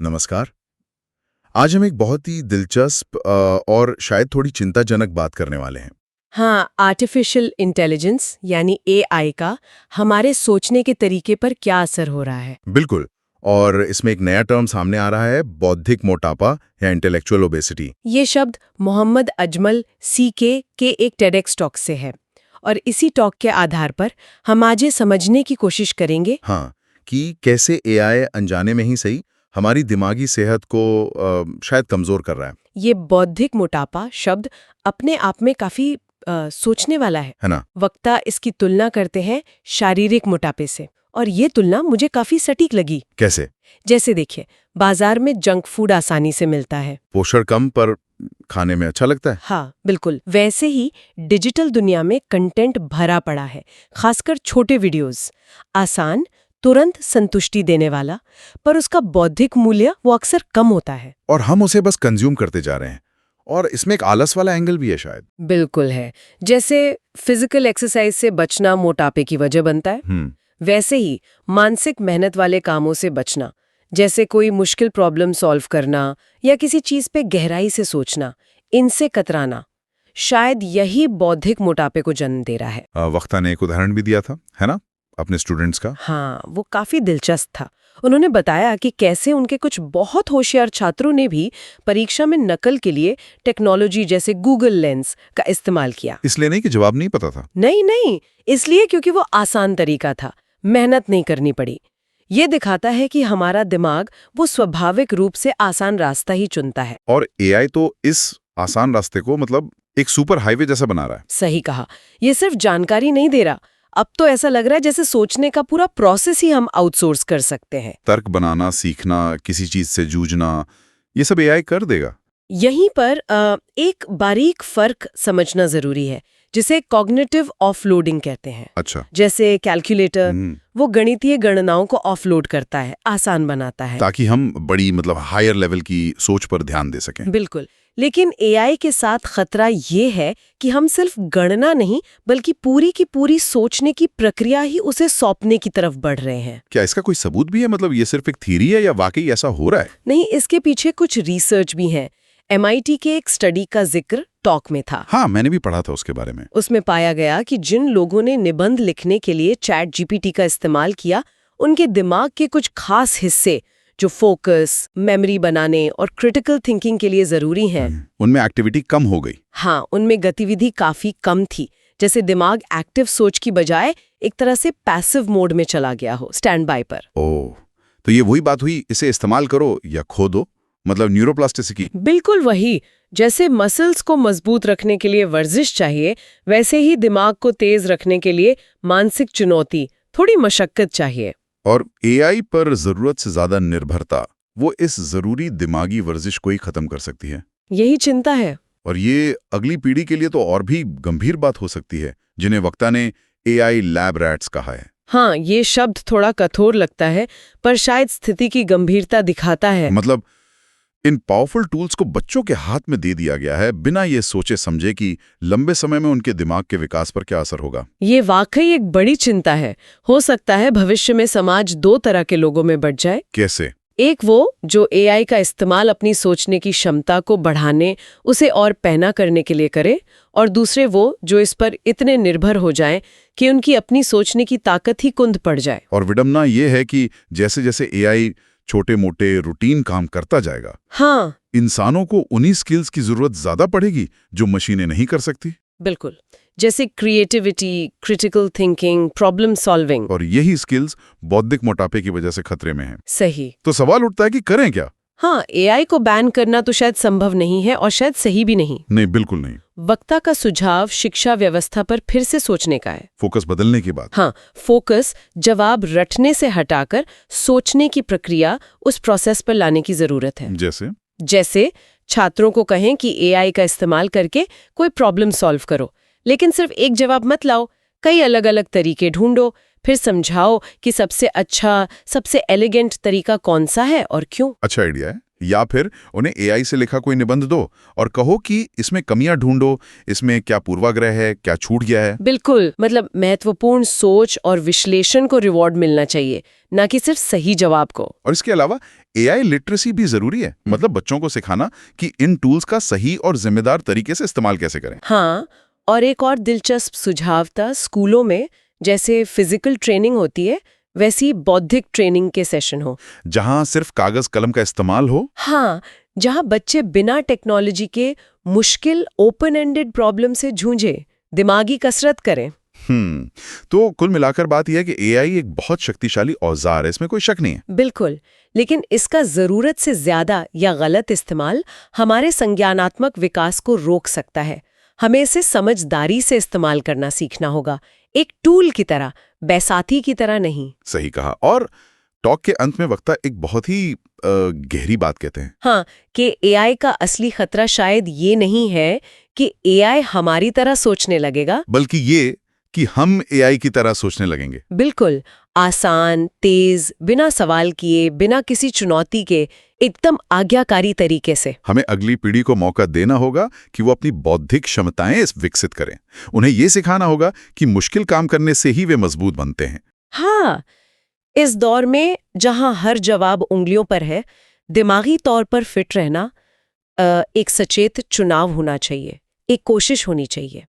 नमस्कार। आज हम एक बहुत ही दिलचस्प और शायद थोड़ी चिंताजनक बात करने वाले हैं। हाँ, आर्टिफिशियल इंटेलिजेंस यानी एआई का हमारे सोचने के तरीके पर क्या असर हो रहा है। बिल्कुल। और इसमें एक नया टर्म सामने आ रहा है, बौद्धिक मोटापा या इंटेलेक्चुअल ओबेसिटी। ये शब्द मोहम्मद अजमल सीके के एक टेडेक्स टॉक से है और इसी टॉक के आधार पर हम आज ये समझने की कोशिश करेंगे। हाँ, कि कैसे एआई अनजाने में ही सही हमारी दिमागी सेहत को शायद कमजोर कर रहा ये बौद्धिक मोटापा शब्द अपने आप में काफी सोचने वाला है ना? वक्ता इसकी तुलना करते हैं शारीरिक मोटापे से और ये तुलना मुझे काफी सटीक लगी। कैसे? जैसे देखिए, बाजार में जंक फूड आसानी से मिलता है। पोषण कम पर खाने में अच्छा लगता है। हाँ, बिल्कुल। वैसे ही डिजिटल दुनिया में कंटेंट भरा पड़ा है, खासकर छोटे वीडियोस। आसान, तुरंत संतुष्टि देने वाला, पर उसका बौद्धिक मूल्य वो अक्सर कम होता है। और हम उसे बस कंज्यूम करते जा रहे हैं। और इसमें एक आलस वाला एंगल भी है शायद। बिल्कुल है। जैसे फिजिकल एक्सरसाइज से बचना मोटापे की वजह बनता है, वैसे ही मानसिक मेहनत वाले कामों से बचना, जैसे कोई मुश्किल प्रॉब्लम सॉल्व करना या किसी चीज पे गहराई से सोचना, इनसे कतराना, शायद यही बौद्धिक मोटापे को जन्म दे रहा है। वक्ता ने एक उदाहरण भी दिया था, है ना, अपने स्टूडेंट्स का। हाँ, वो काफी दिलचस्प था। उन्होंने बताया कि कैसे उनके कुछ बहुत होशियार छात्रों ने भी परीक्षा में नकल के लिए टेक्नोलॉजी जैसे गूगल लेंस का इस्तेमाल किया। इसलिए नहीं कि जवाब नहीं पता था। नहीं, इसलिए क्योंकि वो आसान तरीका था, मेहनत नहीं करनी पड़ी। ये दिखाता है कि हमारा दिमाग वो स्वाभाविक रूप से आसान रास्ता ही चुनता है। और एआई तो इस आसान रास्ते को मतलब एक सुपर हाईवे जैसा बना रहा है। सही कहा। ये सिर्फ जानकारी नहीं दे रहा, अब तो ऐसा लग रहा है जैसे सोचने का पूरा प्रोसेस ही हम आउटसोर्स कर सकते हैं। तर्क बनाना, सीखना, किसी चीज से जूझना, ये सब एआई कर देगा। यहीं पर एक बारीक फर्क समझना जरूरी है, जिसे कॉग्निटिव ऑफलोडिंग कहते हैं। अच्छा। जैसे कैलकुलेटर, वो गणितीय गणनाओं को ऑफलोड करता है, आसान बनाता है, ताकि हम बड़ी मतलब हायर लेवल की सोच पर ध्यान दे सकें। बिल्कुल। लेकिन एआई के साथ खतरा ये है कि हम सिर्फ गणना नहीं, बल्कि पूरी की पूरी सोचने की प्रक्रिया ही उसे सौंपने की तरफ बढ़ रहे हैं। क्या इसका कोई सबूत भी है? मतलब ये सिर्फ एक थ्योरी है या वाकई ऐसा हो रहा है? नहीं, इसके पीछे कुछ रिसर्च भी है। MIT के एक स्टडी का जिक्र टॉक में था। हाँ, मैंने भी पढ़ा था उसके बारे में। उसमें पाया गया कि जिन लोगों ने निबंध लिखने के लिए चैट जीपीटी का इस्तेमाल किया, उनके दिमाग के कुछ खास हिस्से जो फोकस, मेमोरी बनाने और क्रिटिकल थिंकिंग के लिए जरूरी हैं, उनमें एक्टिविटी कम हो गई। हाँ, उनमें गतिविधि काफी कम थी। जैसे दिमाग एक्टिव सोच की बजाय एक तरह से पैसिव मोड में चला गया हो, स्टैंड बाय पर। ओह, तो ये वही बात हुई, इसे इस्तेमाल करो या खो दो, मतलब न्यूरोप्लास्टिसिटी। बिल्कुल वही। जैसे मसल्स को मजबूत रखने के लिए वर्जिश चाहिए, वैसे ही दिमाग को तेज रखने के लिए मानसिक चुनौती, थोड़ी मशक्कत चाहिए। और एआई पर जरूरत से ज्यादा निर्भरता, वो इस जरूरी दिमागी वर्जिश को ही खत्म कर सकती है। यही चिंता है। और ये अगली पीढ़ी के लिए तो और भी गंभीर बात हो सकती है, जिन्हें वक्ता ने एआई लैब रैट्स कहा है। हाँ, ये शब्द थोड़ा कठोर लगता है, पर शायद स्थिति की गंभीरता दिखाता है। मतलब इन पावरफुल टूल्स को बच्चों के हाथ में दे दिया गया है, बिना ये सोचे समझे कि लंबे समय में उनके दिमाग के विकास पर क्या असर होगा। ये वाकई एक बड़ी चिंता है। हो सकता है भविष्य में समाज दो तरह के लोगों में बंट जाए। कैसे? एक वो जो एआई का इस्तेमाल अपनी सोचने की क्षमता को बढ़ाने, उसे और पैना करने के लिए करे, और दूसरे वो जो इस पर इतने निर्भर हो जाएं कि उनकी अपनी सोचने की ताकत ही कुंद पड़ जाए। और विडंबना ये है कि जैसे जैसे एआई छोटे मोटे रूटीन काम करता जाएगा, हाँ, इंसानों को उन्हीं स्किल्स की जरूरत ज्यादा पड़ेगी जो मशीनें नहीं कर सकती। बिल्कुल। जैसे creativity, critical thinking, problem solving. और यही स्किल्स बौद्धिक मोटापे की वजह से खतरे में हैं। सही। तो सवाल उठता है कि करें क्या? हाँ, एआई को बैन करना तो शायद संभव नहीं है और शायद सही भी नहीं। नहीं, बिल्कुल नहीं। वक्ता का सुझाव शिक्षा व्यवस्था पर फिर से सोचने का है। फोकस बदलने की बात। हाँ, फोकस जवाब रटने से हटाकर सोचने की प्रक्रिया, उस प्रोसेस पर लाने की जरूरत है। जैसे छात्रों को कहें कि एआई का इस्तेमाल करके कोई प्रॉब्लम सॉल्व करो, लेकिन सिर्फ एक जवाब मत लाओ, कई अलग अलग तरीके ढूंढो, फिर समझाओ कि सबसे अच्छा, सबसे एलिगेंट तरीका कौन सा है और क्यों। अच्छा आइडिया है। या फिर उन्हें एआई से लिखा कोई निबंध दो और कहो कि इसमें कमियां ढूंढो, इसमें क्या पूर्वाग्रह है, क्या छूट गया है। बिल्कुल, मतलब महत्वपूर्ण सोच और विश्लेषण को रिवॉर्ड मिलना चाहिए, ना कि सिर्फ सही जवाब को। और इसके अलावा एआई लिटरेसी भी जरूरी है, मतलब बच्चों को सिखाना कि इन टूल्स का सही और जिम्मेदार तरीके से इस्तेमाल कैसे करें। हाँ, और एक और दिलचस्प सुझाव था, स्कूलों में जैसे फिजिकल ट्रेनिंग होती है वैसी बौद्धिक ट्रेनिंग के सेशन हो, जहां सिर्फ कागज कलम का इस्तेमाल हो। हाँ, जहां बच्चे बिना टेक्नोलॉजी के मुश्किल ओपन एंडेड प्रॉब्लम से जूझे, दिमागी कसरत करें। तो कुल मिलाकर बात यह है कि एआई एक बहुत शक्तिशाली औजार है, इसमें कोई शक नहीं है। बिल्कुल, लेकिन इसका जरूरत से ज्यादा या गलत इस्तेमाल हमारे संज्ञानात्मक विकास को रोक सकता है। हमें इसे समझदारी से इस्तेमाल करना सीखना होगा, एक टूल की तरह, बैसाथी की तरह नहीं। सही कहा। और टॉक के अंत में वक्ता एक बहुत ही गहरी बात कहते हैं। हाँ, कि एआई का असली खतरा शायद ये नहीं है कि एआई हमारी तरह सोचने लगेगा, बल्कि ये कि हम एआई की तरह सोचने लगेंगे। बिल्कुल आसान, तेज, बिना सवाल किए, बिना किसी चुनौती के, एकदम आज्ञाकारी तरीके से। हमें अगली पीढ़ी को मौका देना होगा कि वो अपनी बौद्धिक क्षमताएं विकसित करें। उन्हें ये सिखाना होगा कि मुश्किल काम करने से ही वे मजबूत बनते हैं। हाँ, इस दौर में जहां हर जवाब उंगलियों पर है, दिमागी तौर पर फिट रहना एक सचेत चुनाव होना चाहिए, एक कोशिश होनी चाहिए।